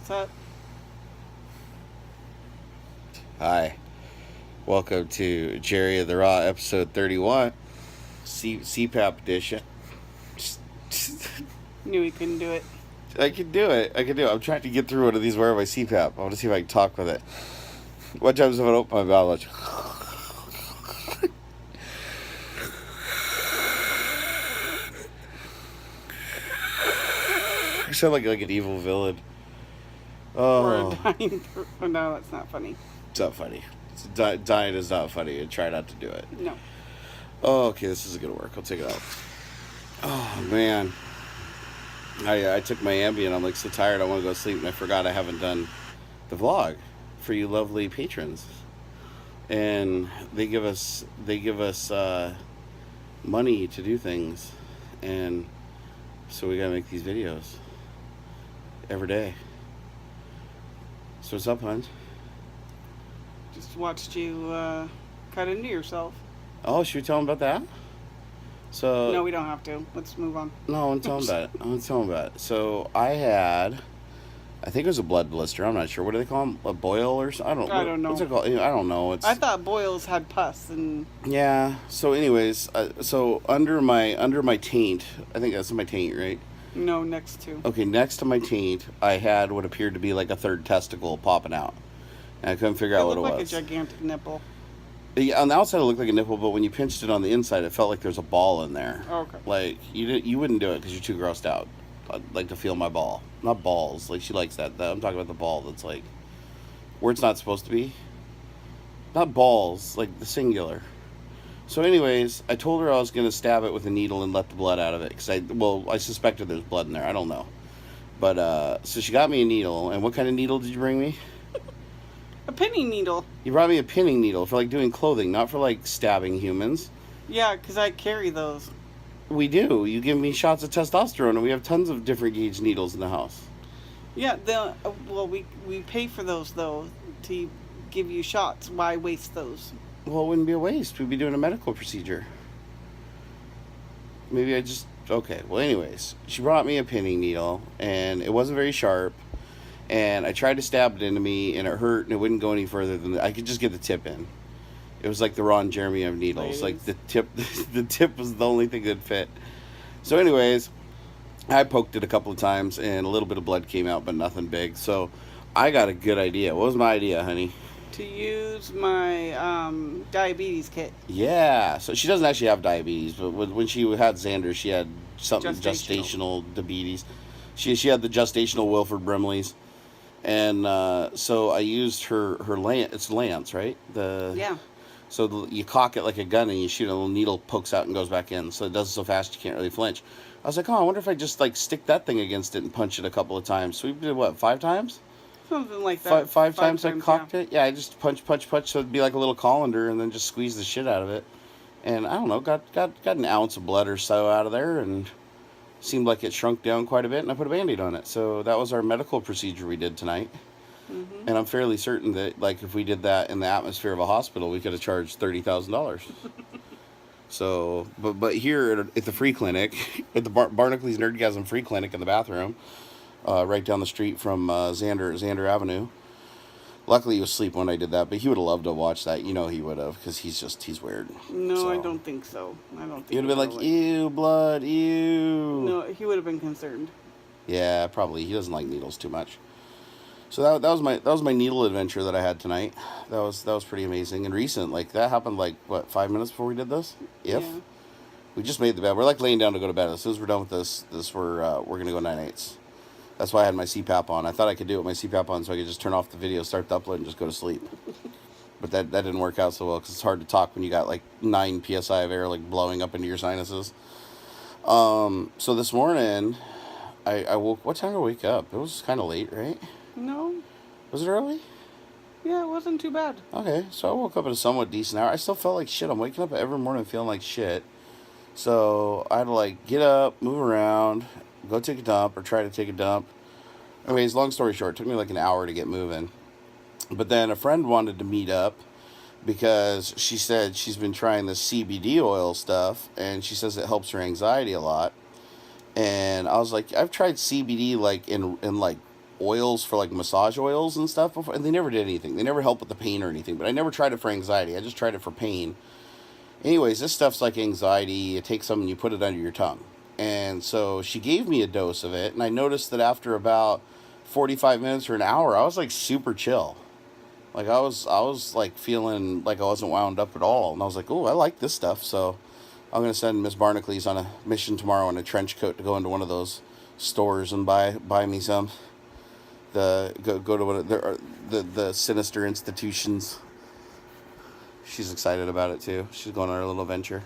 What's up? Hi, welcome to Jerry of the Raw, episode 31, CPAP edition. Knew we couldn't do it. I can do it. I'm trying to get through one of these wearing my CPAP. I want to see if I can talk with it. What times if I open my mouth? I sound like an evil villain. Or a Oh, dying. Oh, no, that's not funny. it's not funny. Dying is not funny, and try not to do it. No. Oh, okay, this isn't gonna work. I'll take it out. Oh man, I took my Ambien. I'm like so tired. I want to go to sleep, and I forgot I haven't done the vlog for you lovely patrons. And they give us money to do things, and so we gotta make these videos every day. So what's up, hon? Just watched you cut into yourself. Oh, should we tell them about that? So No, we don't have to. Let's move on. No, I want to tell them about it. So I think it was a blood blister. I'm not sure. What do they call them? A boil or something? I don't know. What's it called? I don't know. I thought boils had pus and. Yeah. So, anyways, so under my taint, I think that's my taint, right? No, next to. Okay, next to my taint, I had what appeared to be like a third testicle popping out, and I couldn't figure out what it was. It looked like a gigantic nipple. Yeah, on the outside it looked like a nipple, but when you pinched it on the inside, it felt like there's a ball in there. Okay. Like you wouldn't do it because you're too grossed out. I'd like to feel my ball, not balls. Like she likes that. I'm talking about the ball that's like where it's not supposed to be. Not balls, like the singular. So, anyways, I told her I was gonna stab it with a needle and let the blood out of it because I suspected there's blood in there. I don't know, but so she got me a needle. And what kind of needle did you bring me? A pinning needle. You brought me a pinning needle for like doing clothing, not for like stabbing humans. Yeah, because I carry those. We do. You give me shots of testosterone, and we have tons of different gauge needles in the house. Yeah, well, we pay for those, though, to give you shots. Why waste those? Well, it wouldn't be a waste. We'd be doing a medical procedure. Maybe I just... Okay, well, anyways, she brought me a pinning needle, and it wasn't very sharp, and I tried to stab it into me, and it hurt, and it wouldn't go any further than... I could just get the tip in. It was like the Ron Jeremy of needles. Like, the tip was the only thing that fit. So, anyways, I poked it a couple of times, and a little bit of blood came out, but nothing big. So, I got a good idea. What was my idea, honey? To use my diabetes kit. Yeah, so she doesn't actually have diabetes, but when she had Xander, she had something Gestational. gestational diabetes. She had the gestational Wilford Brimley's, and so I used her lance. It's lance, right? Yeah. So you cock it like a gun and you shoot, a little needle pokes out and goes back in. So it does it so fast you can't really flinch. I was like, oh, I wonder if I just like stick that thing against it and punch it a couple of times. So we did what, 5 times? Something like that. Five times I cocked it. Yeah, I just punch, so it'd be like a little colander, and then just squeeze the shit out of it. And I don't know, got an ounce of blood or so out of there, and seemed like it shrunk down quite a bit. And I put a Band-Aid on it. So that was our medical procedure we did tonight. Mm-hmm. And I'm fairly certain that like if we did that in the atmosphere of a hospital, we could have charged $30,000. So, but here at the free clinic, at the Barnacules Nerdgasm Free Clinic in the bathroom. Right down the street from Xander Avenue. Luckily, he was asleep when I did that, but he would have loved to watch that. You know he would have, because he's weird. No, so. I don't think so. I don't think he would have been like, ew, blood, ew. No, he would have been concerned. Yeah, probably. He doesn't like needles too much. So that was my needle adventure that I had tonight. That was pretty amazing and recent. Like that happened like what, 5 minutes before we did this? Yeah. We just made the bed. We're like laying down to go to bed. As soon as we're done with this we're gonna go 9/8. That's why I had my CPAP on. I thought I could do it with my CPAP on so I could just turn off the video, start the upload, and just go to sleep. But that didn't work out so well because it's hard to talk when you got like 9 psi of air like blowing up into your sinuses. So this morning, I woke... What time did I wake up? It was kind of late, right? No. Was it early? Yeah, it wasn't too bad. Okay, so I woke up at a somewhat decent hour. I still felt like shit. I'm waking up every morning feeling like shit. So I had to like get up, move around, go take a dump or try to take a dump. Anyways, long story short, it took me like an hour to get moving. But then a friend wanted to meet up because she said she's been trying this CBD oil stuff and she says it helps her anxiety a lot. And I was like, I've tried CBD like in like oils for like massage oils and stuff before, and they never did anything. They never helped with the pain or anything. But I never tried it for anxiety. I just tried it for pain. Anyways, this stuff's like anxiety. You take some and you put it under your tongue. And so she gave me a dose of it, and I noticed that after about 45 minutes or an hour, I was like super chill. Like I was like feeling like I wasn't wound up at all, and I was like, oh, I like this stuff. So I'm gonna send Miss Barnacules on a mission tomorrow in a trench coat to go into one of those stores and buy me some. Go to one of the sinister institutions. She's excited about it too. She's going on her little venture.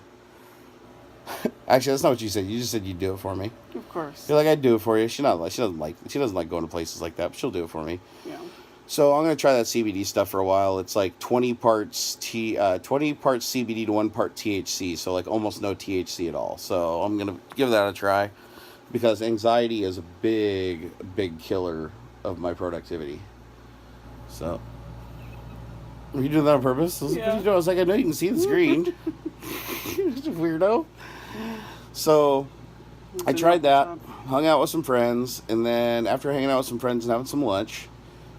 Actually, that's not what you said. You just said you'd do it for me. Of course. You're like, I'd do it for you. She doesn't like going to places like that, but she'll do it for me. Yeah. So I'm gonna try that CBD stuff for a while. It's like 20 parts 20 parts CBD to 1 part THC, so like almost no THC at all. So I'm gonna give that a try because anxiety is a big killer of my productivity. So, were you doing that on purpose? Yeah. I was like, I know you can see the screen. Weirdo. So I tried that, hung out with some friends, and then after hanging out with some friends and having some lunch,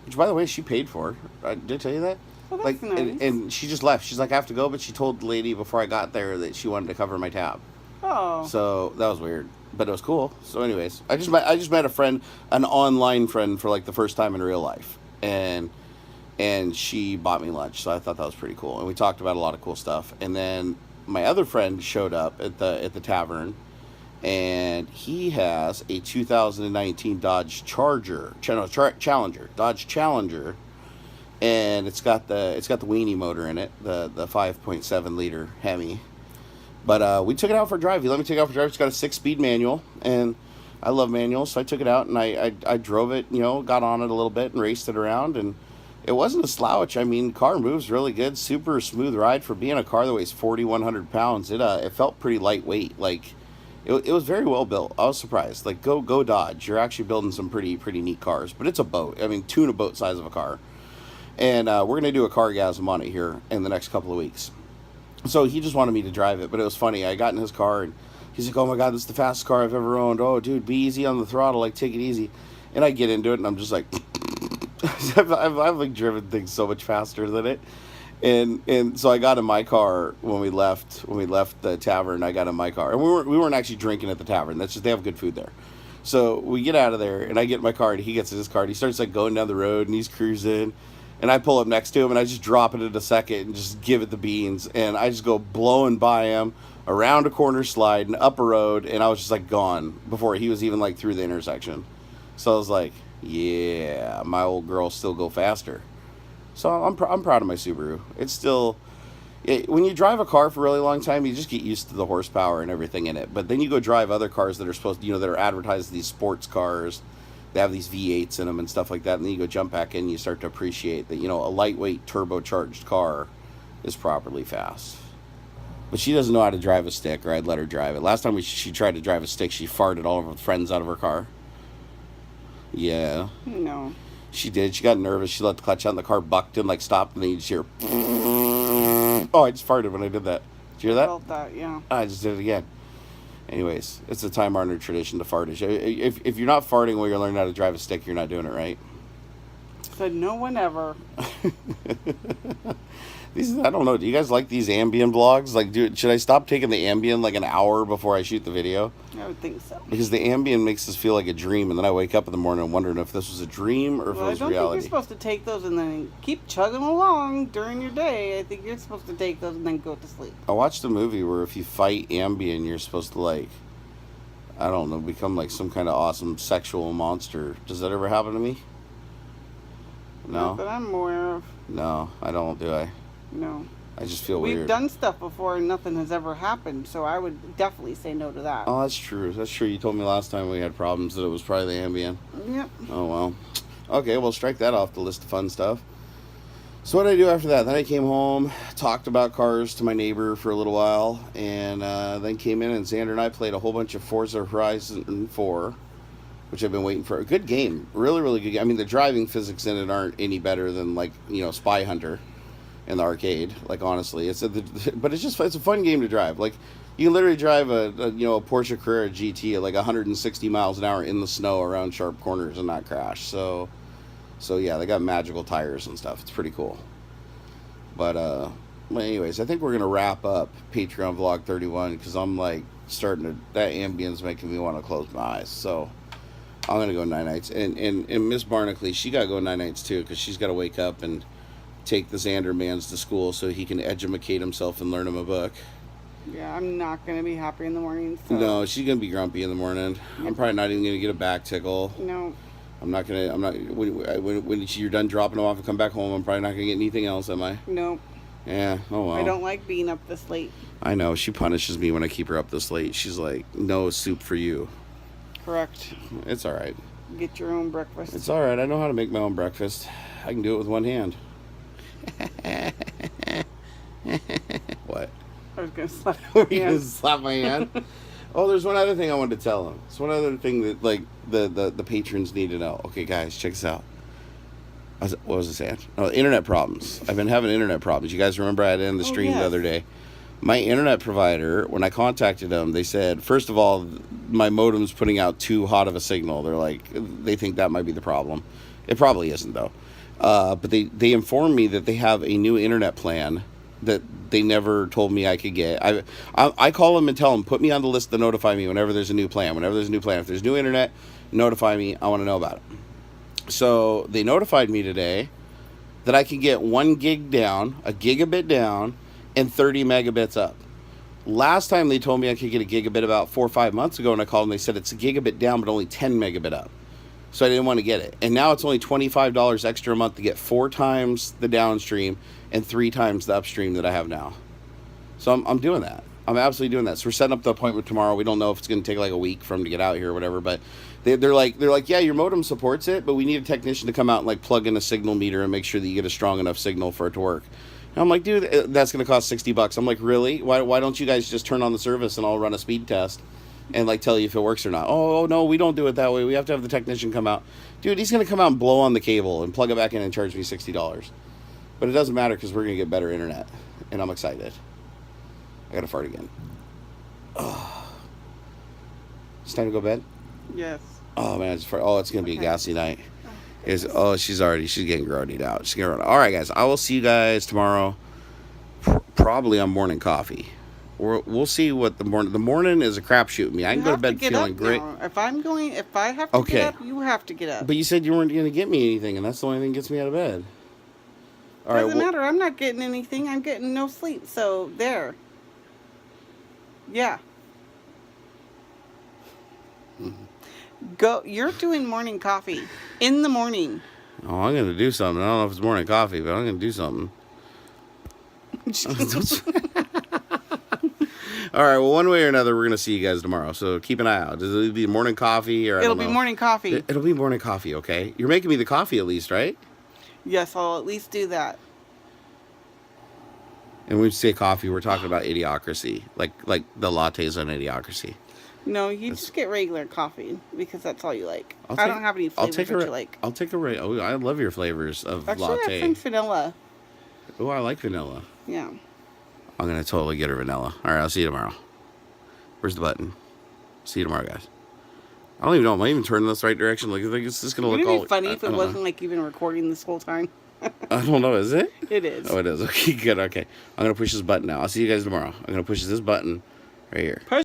which by the way she paid for, did I tell you that? Well, that's nice. And she just left. She's like, I have to go, but she told the lady before I got there that she wanted to cover my tab. Oh. So that was weird, but it was cool. So anyways, I just met a friend, an online friend for like the first time in real life, and she bought me lunch. So I thought that was pretty cool, and we talked about a lot of cool stuff. And then my other friend showed up at the tavern, and he has a 2019 Dodge Challenger, Dodge Challenger, and it's got the weenie motor in it, the 5.7 liter Hemi. But we took it out for a drive. He let me take it out for a drive. It's got a 6-speed manual, and I love manuals, so I took it out and I drove it, got on it a little bit and raced it around, and it wasn't a slouch. I mean, the car moves really good, super smooth ride for being a car that weighs 4,100 pounds. It felt pretty lightweight. Like it was very well built. I was surprised. Like go Dodge. You're actually building some pretty neat cars. But it's a boat. I mean, tuna boat size of a car. And we're gonna do a cargasm on it here in the next couple of weeks. So he just wanted me to drive it, but it was funny. I got in his car and he's like, "Oh my God, this is the fastest car I've ever owned. Oh, dude, be easy on the throttle. Like, take it easy." And I get into it and I'm just like, I've like driven things so much faster than it. And so I got in my car when we left the tavern. I got in my car, and we weren't actually drinking at the tavern. That's just, they have good food there. So we get out of there, and I get in my car, and he gets in his car, and he starts like going down the road, and he's cruising, and I pull up next to him, and I just drop it in a second and just give it the beans, and I just go blowing by him around a corner slide and up a road, and I was just like gone before he was even like through the intersection. So I was like, yeah, my old girls still go faster. So I'm proud of my Subaru. It's still, when you drive a car for a really long time, you just get used to the horsepower and everything in it. But then you go drive other cars that are supposed to, that are advertised as these sports cars. They have these V8s in them and stuff like that. And then you go jump back in and you start to appreciate that, a lightweight turbocharged car is properly fast. But she doesn't know how to drive a stick, or I'd let her drive it. Last time she tried to drive a stick, she farted all of her friends out of her car. Yeah. No. She did. She got nervous. She let the clutch out and the car bucked and stopped, and then you just hear, oh, I just farted when I did that. Did you hear that? I felt that, yeah. I just did it again. Anyways, it's a time-honored tradition to fart. If you're not farting while you're learning how to drive a stick, you're not doing it right. Said no one ever. I don't know. Do you guys like these Ambien vlogs? Should I stop taking the Ambien an hour before I shoot the video? I would think so. Because the Ambien makes us feel like a dream, and then I wake up in the morning and wondering if this was a dream or if it was I don't reality. think you're supposed to take those and then keep chugging along during your day. I think you're supposed to take those and then go to sleep. I watched a movie where if you fight Ambien, you're supposed to I don't know, become some kind of awesome sexual monster. Does that ever happen to me? No? Not that I'm aware of. No, I don't, do I? No. I just feel We've weird. done stuff before and nothing has ever happened, so I would definitely say no to that. Oh, that's true. That's true. You told me last time we had problems that it was probably the Ambien. Yep. Oh, well. Okay, well, strike that off the list of fun stuff. So what did I do after that? Then I came home, talked about cars to my neighbor for a little while, and then came in and Xander and I played a whole bunch of Forza Horizon 4, which I've been waiting for. A good game. Really, really good game. I mean, the driving physics in it aren't any better than, Spy Hunter in the arcade. Honestly. But it's a fun game to drive. You can literally drive a Porsche Carrera GT at like 160 miles an hour in the snow around sharp corners and not crash. So yeah, they got magical tires and stuff. It's pretty cool. But well, anyways, I think we're gonna wrap up Patreon vlog 31 because I'm like starting to, that ambience making me want to close my eyes. So I'm gonna go night nights. And Miss Barnacules, she gotta go night nights too because she's got to wake up and take the Xander mans to school so he can educate himself and learn him a book. Yeah, I'm not gonna be happy in the morning. So. No, she's gonna be grumpy in the morning. I'm probably not even gonna get a back tickle. No. I'm not. When you're done dropping them off and come back home, I'm probably not gonna get anything else, am I? No. Yeah. Oh well. I don't like being up this late. I know. She punishes me when I keep her up this late. She's like, "No soup for you." Correct. It's all right. Get your own breakfast. It's all right. I know how to make my own breakfast. I can do it with one hand. What? I was gonna slap You're your gonna hand. slap my hand? Oh, there's one other thing I wanted to tell them. It's one other thing that like the patrons need to know. Okay, guys, check this out. What was I saying? Oh, internet problems. I've been having internet problems. You guys remember I had it in the stream the other day. My internet provider, when I contacted them, they said, first of all, my modem's putting out too hot of a signal. They're like, they think that might be the problem. It probably isn't though. But they informed me that they have a new internet plan that they never told me I could get. I call them and tell them, put me on the list to notify me whenever there's a new plan. Whenever there's a new plan, if there's new internet, notify me. I want to know about it. So they notified me today that I can get 1 gig down, a gigabit down, and 30 megabits up. Last time they told me I could get a gigabit about 4 or 5 months ago, and I called them, they said it's a gigabit down, but only 10 megabit up. So I didn't want to get it. And now it's only $25 extra a month to get 4 times the downstream and 3 times the upstream that I have now. So I'm doing that. I'm absolutely doing that. So we're setting up the appointment tomorrow. We don't know if it's going to take like a week for them to get out here or whatever, but they're like, yeah, your modem supports it, but we need a technician to come out and like plug in a signal meter and make sure that you get a strong enough signal for it to work. And I'm like, dude, that's going to cost $60. I'm like, really? Why don't you guys just turn on the service and I'll run a speed test and like tell you if it works or not? Oh no, we don't do it that way. We have to have the technician come out. Dude, he's going to come out and blow on the cable and plug it back in and charge me $60. But it doesn't matter because we're going to get better internet, and I'm excited. I got to fart again. Oh. It's time to go to bed? Yes. Oh, man. It's going to be a gassy night. She's getting grodied out. All right, guys. I will see you guys tomorrow, probably on morning coffee. We'll see what the morning is a crapshoot with me. I can go to bed feeling great. If I have to get up, you have to get up. But you said you weren't going to get me anything, and that's the only thing that gets me out of bed. All right. Doesn't matter. I'm not getting anything. I'm getting no sleep. So there. Yeah. Go. You're doing morning coffee in the morning. Oh, I'm going to do something. I don't know if it's morning coffee, but I'm going to do something. All right. Well, one way or another, we're going to see you guys tomorrow. So keep an eye out. Does it be morning coffee or It'll be morning coffee. It'll be morning coffee. Okay. You're making me the coffee at least, right? Yes, I'll at least do that. And when we say coffee, we're talking about Idiocracy, like the lattes on Idiocracy. No, just get regular coffee because that's all you like. I don't have any flavors that you like. I'll take Oh, I love your flavors of Actually, latte. I think vanilla. Oh, I like vanilla. Yeah. I'm gonna totally get her vanilla. All right, I'll see you tomorrow. Where's the button? See you tomorrow, guys. I don't even know. Am I even turning this right direction? Like, it's just gonna look all. It'd be funny if it wasn't like you've been recording this whole time. I don't know. Is it? It is. Oh, it is. Okay, good. Okay, I'm gonna push this button now. I'll see you guys tomorrow. I'm gonna push this button right here.